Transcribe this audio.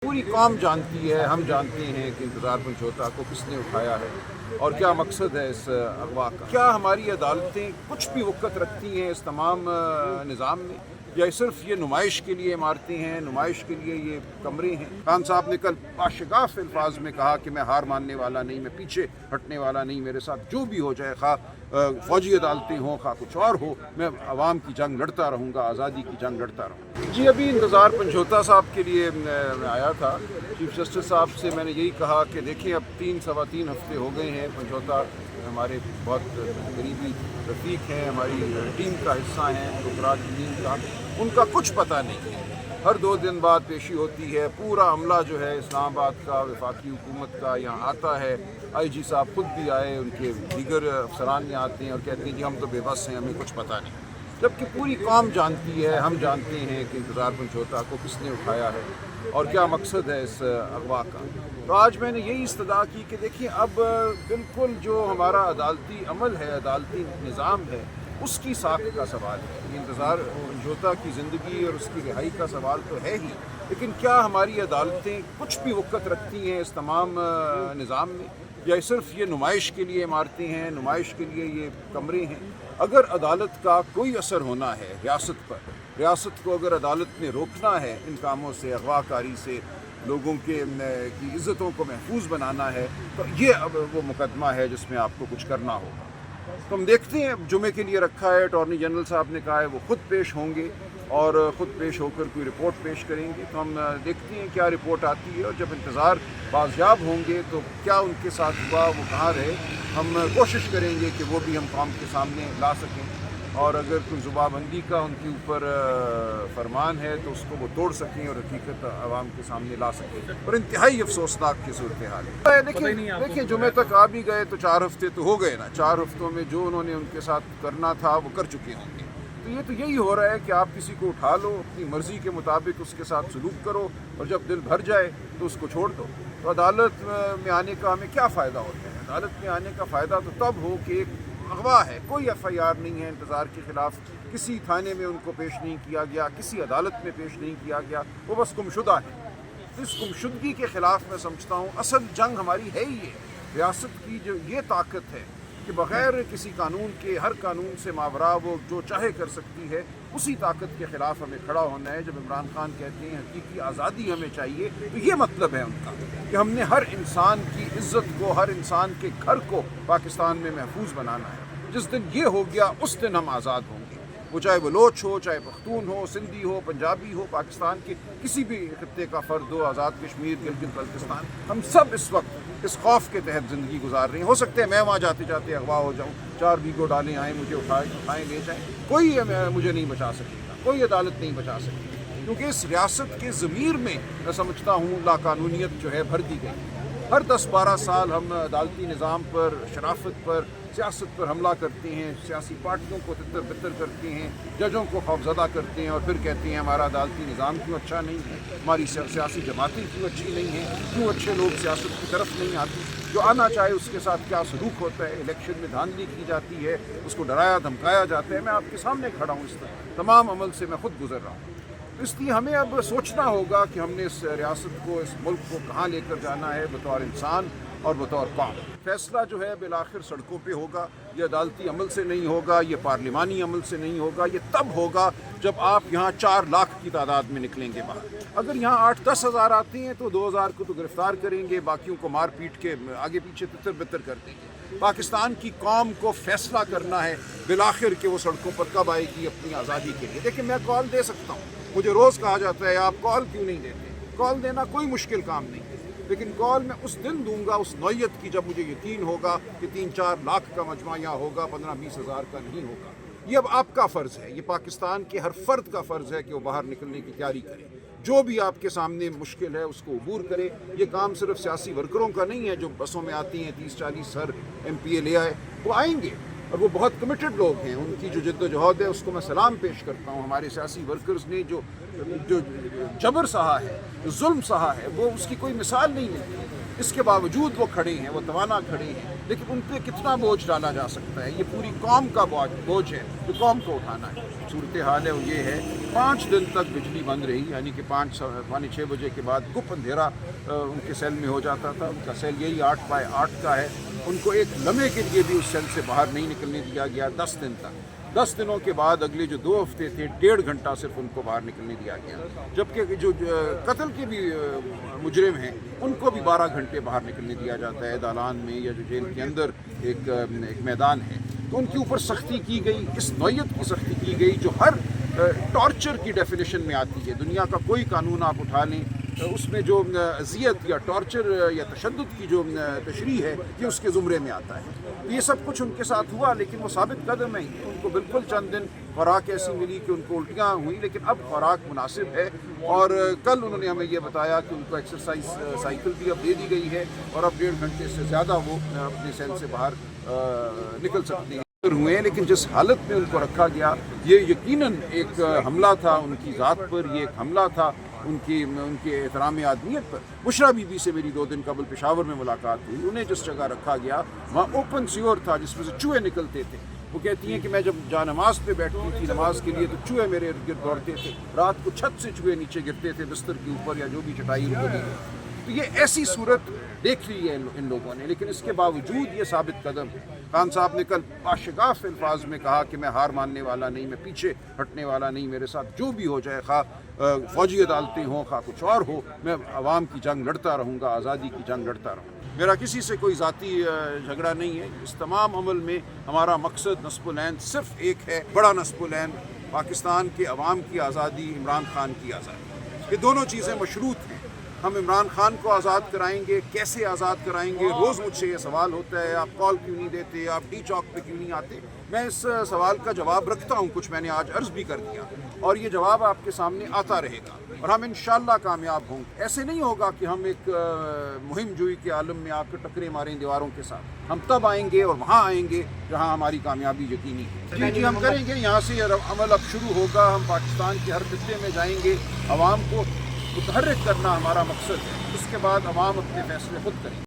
पूरी कौम जानती है, हम जानते हैं कि इंतज़ार पंचोता को किसने उठाया है और क्या मकसद है इस अगवा का। क्या हमारी अदालतें कुछ भी वक़्त रखती हैं इस तमाम निज़ाम में, या सिर्फ ये नुमाइश के लिए इमारतें हैं, नुमाइश के लिए ये कमरे हैं। खान साहब ने कल बाशगाफ अल्फाज में कहा कि मैं हार मानने वाला नहीं, मैं पीछे हटने वाला नहीं, मेरे साथ जो भी हो जाए, खा फ़ौजी अदालतें हों, खा कुछ और हो, मैं अवाम की जंग लड़ता रहूँगा, आज़ादी की जंग लड़ता रहूँगा। जी, अभी इंतज़ार पंचोता साहब के लिए मैं आया था। चीफ जस्टिस साहब से मैंने यही कहा कि देखिए, अब 3-3.25 हफ्ते हो गए हैं। पंचोता हमारे बहुत करीबी रफ़ीक हैं, हमारी टीम का हिस्सा हैं, गुजरात टीम का, उनका कुछ पता नहीं है। हर 2 दिन बाद पेशी होती है, पूरा अमला जो है इस्लामाबाद का, वफाकी हुकूमत का यहाँ आता है। IG साहब खुद भी आए, उनके दीगर अफसरान यहाँ आते हैं और कहते हैं जी हम तो बेबस हैं, हमें कुछ पता नहीं। जबकि पूरी कौम जानती है, हम जानते हैं कि इंतज़ार पंचोता को किसने उठाया है और क्या मकसद है इस अगवा का। तो आज मैंने यही इस्तदा की कि देखिए, अब बिल्कुल जो हमारा अदालती अमल है, अदालती निज़ाम है, उसकी साख का सवाल है। इंतज़ार पंचोता की ज़िंदगी और उसकी रिहाई का सवाल तो है ही, लेकिन क्या हमारी अदालतें कुछ भी वक़्त रखती हैं इस तमाम निज़ाम में, या सिर्फ ये नुमाइश के लिए इमारतें हैं, नुमाइश के लिए ये कमरे हैं। अगर अदालत का कोई असर होना है रियासत पर, रियासत को अगर अदालत ने रोकना है इन कामों से, अगवाकारी से, लोगों की इज़्ज़तों को महफूज बनाना है, तो ये अब वो मुकदमा है जिसमें आपको कुछ करना होगा। तो हम देखते हैं, जुमे के लिए रखा है, अटॉर्नी जनरल साहब ने कहा है वो ख़ुद पेश होंगे और ख़ुद पेश होकर कोई रिपोर्ट पेश करेंगे। तो हम देखते हैं क्या रिपोर्ट आती है, और जब इंतज़ार बाज़याब होंगे तो क्या उनके साथ हुआ, वो कहाँ रहे, हम कोशिश करेंगे कि वो भी हम कौम के सामने ला सकें। और अगर कोई ज़ुबाबंदी का उनके ऊपर फरमान है तो उसको वो तोड़ सकें और हकीकत आवाम के सामने ला सकें। और इंतहाई अफसोसनाक की सूरत हाल है। देखिए, जुमे तक आ भी गए तो 4 हफ्ते तो हो गए ना। 4 हफ्तों में जो उन्होंने उनके साथ करना था वो कर चुके होंगे। तो यही हो रहा है कि आप किसी को उठा लो, अपनी मर्ज़ी के मुताबिक उसके साथ सलूक करो, और जब दिल भर जाए तो उसको छोड़ दो। तो अदालत में आने का हमें क्या फ़ायदा होता है? अदालत में आने का फ़ायदा तो तब हो कि एक अगवा है, कोई FIR नहीं है इंतज़ार के ख़िलाफ़, किसी थाने में उनको पेश नहीं किया गया, किसी अदालत में पेश नहीं किया गया, वो बस गुमशुदा है। तो इस गुमशुदगी के ख़िलाफ़ मैं समझता हूँ असल जंग हमारी है ही ये। रियासत की जो ये ताकत है कि बग़ैर किसी कानून के, हर कानून से मावरा वो जो चाहे कर सकती है, उसी ताकत के ख़िलाफ़ हमें खड़ा होना है। जब इमरान खान कहते हैं हकीकी आज़ादी हमें चाहिए, तो ये मतलब है उनका कि हमने हर इंसान की इज़्ज़त को, हर इंसान के घर को पाकिस्तान में महफूज बनाना है। जिस दिन ये हो गया उस दिन हम आज़ाद होंगे। वो चाहे बलोच हो, चाहे पख्तून हो, सिंधी हो, पंजाबी हो, पाकिस्तान के किसी भी खित्ते का फ़र्द हो, आज़ाद कश्मीर, गिलगित बल्तिस्तान, हम सब इस वक्त इस खौफ के तहत ज़िंदगी गुजार रहे हैं। हो सकता है मैं वहाँ जाते जाते अगवा हो जाऊँ, 4 बीघो डालें आएँ, मुझे उठाएँ ले जाएँ, कोई मुझे नहीं बचा सकेगा, कोई अदालत नहीं बचा सकेगी, क्योंकि इस रियासत के ज़मीर में मैं समझता हूँ लाकानूनियत जो है भर दी गई। हर 10-12 साल हम अदालती निज़ाम पर, शराफत पर, सियासत पर हमला करते हैं, सियासी पार्टियों को तितर बितर करते हैं, जजों को खौफज़दा करते हैं, और फिर कहते हैं हमारा अदालती निज़ाम क्यों अच्छा नहीं है, हमारी सियासी जमातें क्यों अच्छी नहीं हैं, क्यों अच्छे लोग सियासत की तरफ नहीं आते, जो आना चाहे उसके साथ क्या सलूक होता है, इलेक्शन में धांधली की जाती है, उसको डराया धमकाया जाता है। मैं आपके सामने खड़ा हूँ, इस तमाम अमल से मैं खुद गुजर रहा हूँ। इसलिए हमें अब सोचना होगा कि हमने इस रियासत को, इस मुल्क को कहाँ लेकर जाना है बतौर इंसान और बतौर कौम। फैसला जो है बिलाखिर सड़कों पे होगा, ये अदालती अमल से नहीं होगा, ये पार्लिमानी अमल से नहीं होगा, ये तब होगा जब आप यहाँ 4 लाख की तादाद में निकलेंगे बाहर। अगर यहाँ 8-10 हज़ार आते हैं तो 2,000 को तो गिरफ्तार करेंगे, बाकियों को मार पीट के आगे पीछे तितर बितर कर देंगे। पाकिस्तान की कौम को फैसला करना है बिलाखिर कि वो सड़कों पर कब आएगी अपनी आज़ादी के लिए। देखिए, मैं कॉल दे सकता हूँ, मुझे रोज़ कहा जाता है आप कॉल क्यों नहीं देते। कॉल देना कोई मुश्किल काम नहीं है, लेकिन कॉल मैं उस दिन दूंगा, उस नौयत की, जब मुझे यकीन होगा कि 3-4 लाख का मजमा यहाँ होगा, 15-20 हज़ार का नहीं होगा। ये अब आपका फ़र्ज़ है, ये पाकिस्तान के हर फर्द का फ़र्ज़ है कि वो बाहर निकलने की तैयारी करे। जो भी आपके सामने मुश्किल है उसको अबूर करे। ये काम सिर्फ सियासी वर्करों का नहीं है जो बसों में आती हैं, 30-40 हर MPA ले आए, वो आएंगे और वो बहुत कमिटेड लोग हैं। उनकी जो जद्दोजहद है उसको मैं सलाम पेश करता हूँ। हमारे सियासी वर्कर्स ने जो جو जबर सहा है, जो जुल्म सहा है, वो उसकी कोई मिसाल नहीं मिलती। इसके बावजूद वो खड़े हैं, वो तवाना खड़े हैं, लेकिन उन पर कितना बोझ डाला जा सकता है? ये पूरी कौम का बोझ है जो कौम को उठाना है। सूरत हाल है वो ये है, 5 दिन तक बिजली बंद रही, यानी कि 5-6 बजे के बाद गुप अंधेरा उनके सेल में हो जाता था। उनका सेल यही 8x8 का है। उनको एक लम्हे के लिए भी उस सेल से बाहर नहीं निकलने दिया गया 10 दिन तक। 10 दिनों के बाद अगले जो 2 हफ्ते थे, 1.5 घंटा सिर्फ उनको बाहर निकलने दिया गया। जबकि जो कत्ल के भी मुजरिम हैं उनको भी 12 घंटे बाहर निकलने दिया जाता है दालान में, या जो जेल के अंदर एक मैदान है। तो उनके ऊपर सख्ती की गई, इस नौयत की सख्ती की गई जो हर टॉर्चर की डेफिनेशन में आती है। दुनिया का कोई कानून आप उठा लें, उसमें जो अजियत या टॉर्चर या तशद्दुद की जो तशरीह है ये उसके ज़ुमरे में आता है। ये सब कुछ उनके साथ हुआ, लेकिन वो साबित कदम है। उनको बिल्कुल चंद दिन खुराक ऐसी मिली कि उनको उल्टियाँ हुई, लेकिन अब खुराक मुनासिब है। और कल उन्होंने हमें ये बताया कि उनको एक्सरसाइज साइकिल भी अब दे दी गई है और अब 1.5 घंटे से ज़्यादा वो अपने सेल से बाहर निकल सकते हैं हुए हैं। लेकिन जिस हालत में उनको रखा गया, ये यकीनन एक हमला था उनकी ज़ात पर, ये एक हमला था उनके एहतराम आदमियत पर। बुशरा बीबी से मेरी 2 दिन कबल पेशावर में मुलाकात हुई। उन्हें जिस जगह रखा गया वहाँ ओपन सीवर था जिसमें से चूहे निकलते थे। वो कहती हैं कि मैं जब नमाज पे बैठती थी नमाज के लिए तो चूहे मेरे इर्द गिर्द दौड़ते थे। रात को छत से चूहे नीचे गिरते थे बिस्तर के ऊपर या जो भी चटाई उनको दी। तो ये ऐसी सूरत देख ली है इन लोगों ने, लेकिन इसके बावजूद ये साबित कदम है। खान साहब ने कल बाशगाफ अल्फाज में कहा कि मैं हार मानने वाला नहीं, मैं पीछे हटने वाला नहीं, मेरे साथ जो भी हो जाए, खा फौजी अदालतें हों, खा कुछ और हो, मैं अवाम की जंग लड़ता रहूँगा, आज़ादी की जंग लड़ता रहूँगा। मेरा किसी से कोई ज़ाती झगड़ा नहीं है। इस तमाम अमल में हमारा मकसद नस्बुल-ऐन सिर्फ एक है, बड़ा नस्बुल-ऐन, पाकिस्तान के अवाम की आज़ादी, इमरान खान की आज़ादी। ये दोनों चीज़ें मशरूत हैं। हम इमरान खान को आज़ाद कराएंगे, कैसे आज़ाद कराएंगे? रोज़ मुझसे ये सवाल होता है, आप कॉल क्यों नहीं देते, आप डी चौक पे क्यों नहीं आते? मैं इस सवाल का जवाब रखता हूँ, कुछ मैंने आज अर्ज़ भी कर दिया और ये जवाब आपके सामने आता रहेगा और हम इंशाअल्लाह कामयाब होंगे। ऐसे नहीं होगा कि हम एक मुहिम जुई के आलम में आकर टकरे मारें दीवारों के साथ। हम तब आएंगे और वहाँ आएंगे जहाँ हमारी कामयाबी यकीनी है। जी हम करेंगे। यहाँ से अमल अब शुरू होगा। हम पाकिस्तान के हर खित्ते में जाएंगे। आवाम को मुतहर्रिक करना हमारा मकसद है। उसके बाद अवाम अपने फैसले खुद करेंगे।